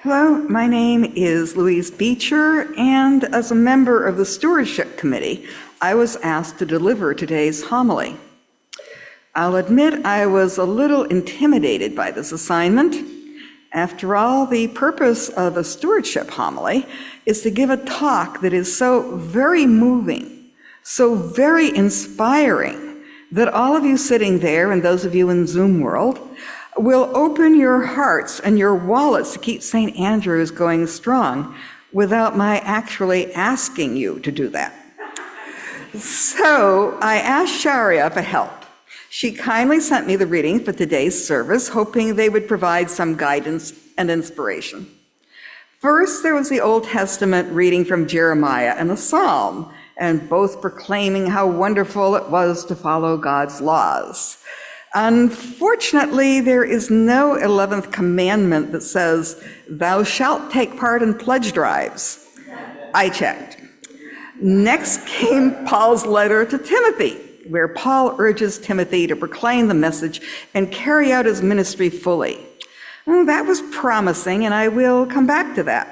Hello, my name is Louise Beecher, and as a member of the Stewardship Committee, I was asked to deliver today's homily. I'll admit I was a little intimidated by this assignment. After all, the purpose of a stewardship homily is to give a talk that is so very moving, so very inspiring, that all of you sitting there and those of you in Zoom world will open your hearts and your wallets to keep St. Andrew's going strong without my actually asking you to do that. So I asked Sharia for help. She kindly sent me the readings for today's service, hoping they would provide some guidance and inspiration. First, there was the Old Testament reading from Jeremiah and the Psalm, and both proclaiming how wonderful it was to follow God's laws. Unfortunately, there is no 11th commandment that says, "Thou shalt take part in pledge drives." I checked. Next came Paul's letter to Timothy, where Paul urges Timothy to proclaim the message and carry out his ministry fully. Well, that was promising, and I will come back to that.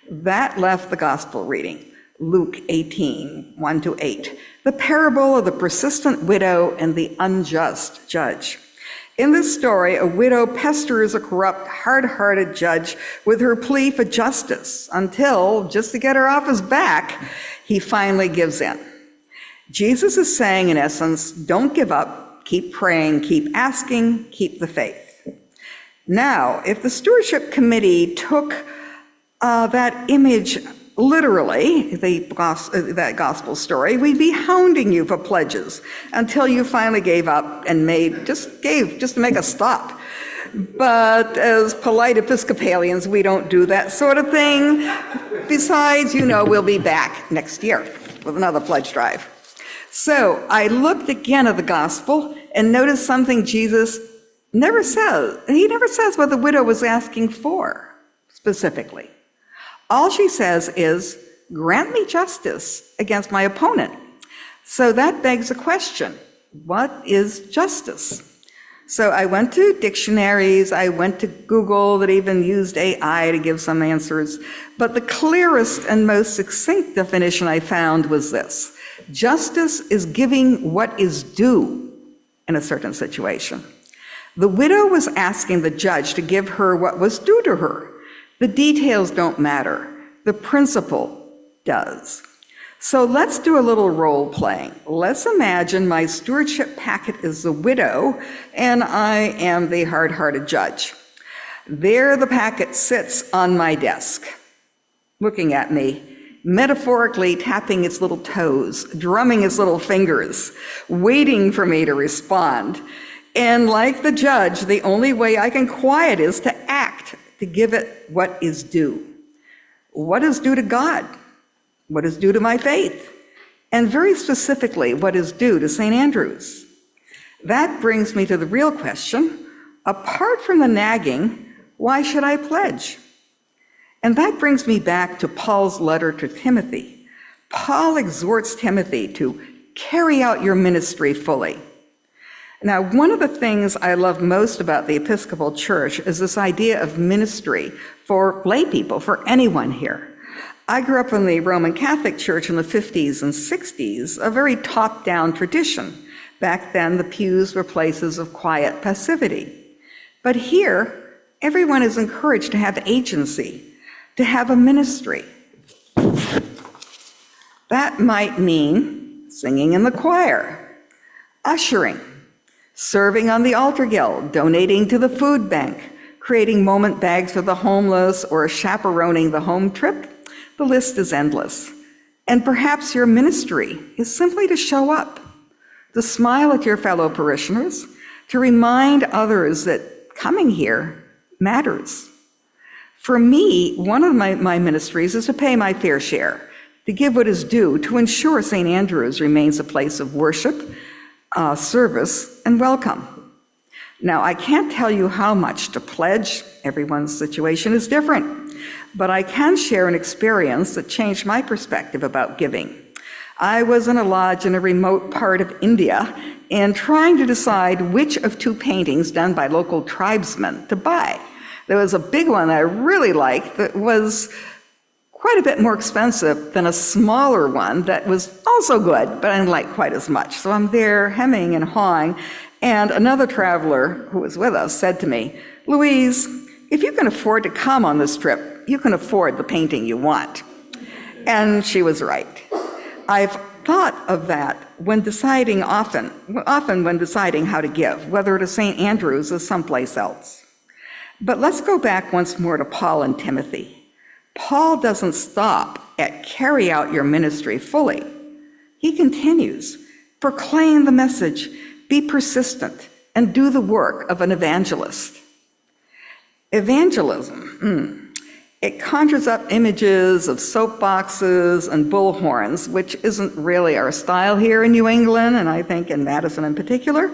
That left the gospel reading, Luke 18, 1-8, the parable of the persistent widow and the unjust judge. In this story, a widow pesters a corrupt, hard-hearted judge with her plea for justice until, just to get her off his back, he finally gives in. Jesus is saying, in essence, don't give up, keep praying, keep asking, keep the faith. Now, if the Stewardship Committee took that image literally, that gospel story, we'd be hounding you for pledges until you finally gave up and just to make a stop. But as polite Episcopalians, we don't do that sort of thing. Besides, we'll be back next year with another pledge drive. So I looked again at the gospel and noticed something Jesus never says. He never says what the widow was asking for specifically. All she says is, grant me justice against my opponent. So that begs a question. What is justice? So I went to dictionaries, I went to Google that even used AI to give some answers, but the clearest and most succinct definition I found was this. Justice is giving what is due in a certain situation. The widow was asking the judge to give her what was due to her. The details don't matter. The principle does. So let's do a little role playing. Let's imagine my stewardship packet is the widow and I am the hard-hearted judge. There the packet sits on my desk, looking at me, metaphorically tapping its little toes, drumming its little fingers, waiting for me to respond. And like the judge, the only way I can quiet is to act, to give it what is due. What is due to God? What is due to my faith? And very specifically, what is due to St. Andrew's? That brings me to the real question. Apart from the nagging, why should I pledge? And that brings me back to Paul's letter to Timothy. Paul exhorts Timothy to carry out your ministry fully. Now, one of the things I love most about the Episcopal Church is this idea of ministry for lay people, for anyone here. I grew up in the Roman Catholic Church in the 50s and 60s, a very top-down tradition. Back then, the pews were places of quiet passivity. But here, everyone is encouraged to have agency, to have a ministry. That might mean singing in the choir, ushering, serving on the altar guild, donating to the food bank, creating moment bags for the homeless, or chaperoning the home trip. The list is endless. And perhaps your ministry is simply to show up, to smile at your fellow parishioners, to remind others that coming here matters. For me, one of my ministries is to pay my fair share, to give what is due, to ensure St. Andrew's remains a place of worship, service, and welcome. Now, I can't tell you how much to pledge. Everyone's situation is different. But I can share an experience that changed my perspective about giving. I was in a lodge in a remote part of India and trying to decide which of two paintings done by local tribesmen to buy. There was a big one that I really liked that was quite a bit more expensive than a smaller one that was also good, but I didn't like quite as much. So I'm there hemming and hawing, and another traveler who was with us said to me, "Louise, if you can afford to come on this trip, you can afford the painting you want." And she was right. I've thought of that when deciding often when deciding how to give, whether to St. Andrew's or someplace else. But let's go back once more to Paul and Timothy. Paul doesn't stop at carry out your ministry fully. He continues, proclaim the message, be persistent, and do the work of an evangelist. Evangelism, it conjures up images of soapboxes and bullhorns, which isn't really our style here in New England, and I think in Madison in particular.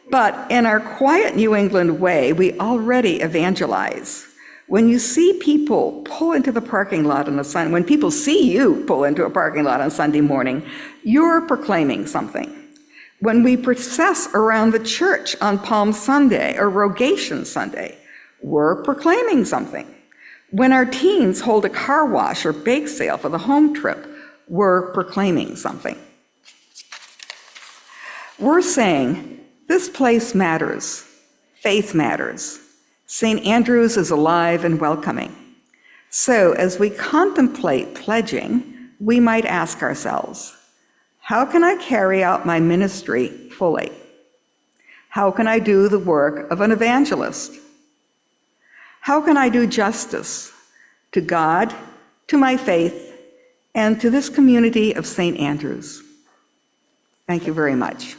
But in our quiet New England way, we already evangelize. When you see people pull into the parking lot on a Sunday, when people see you pull into a parking lot on Sunday morning, you're proclaiming something. When we process around the church on Palm Sunday or Rogation Sunday, we're proclaiming something. When our teens hold a car wash or bake sale for the home trip, we're proclaiming something. We're saying, this place matters, faith matters. St. Andrew's is alive and welcoming. So as we contemplate pledging, we might ask ourselves, how can I carry out my ministry fully? How can I do the work of an evangelist? How can I do justice to God, to my faith, and to this community of St. Andrew's? Thank you very much.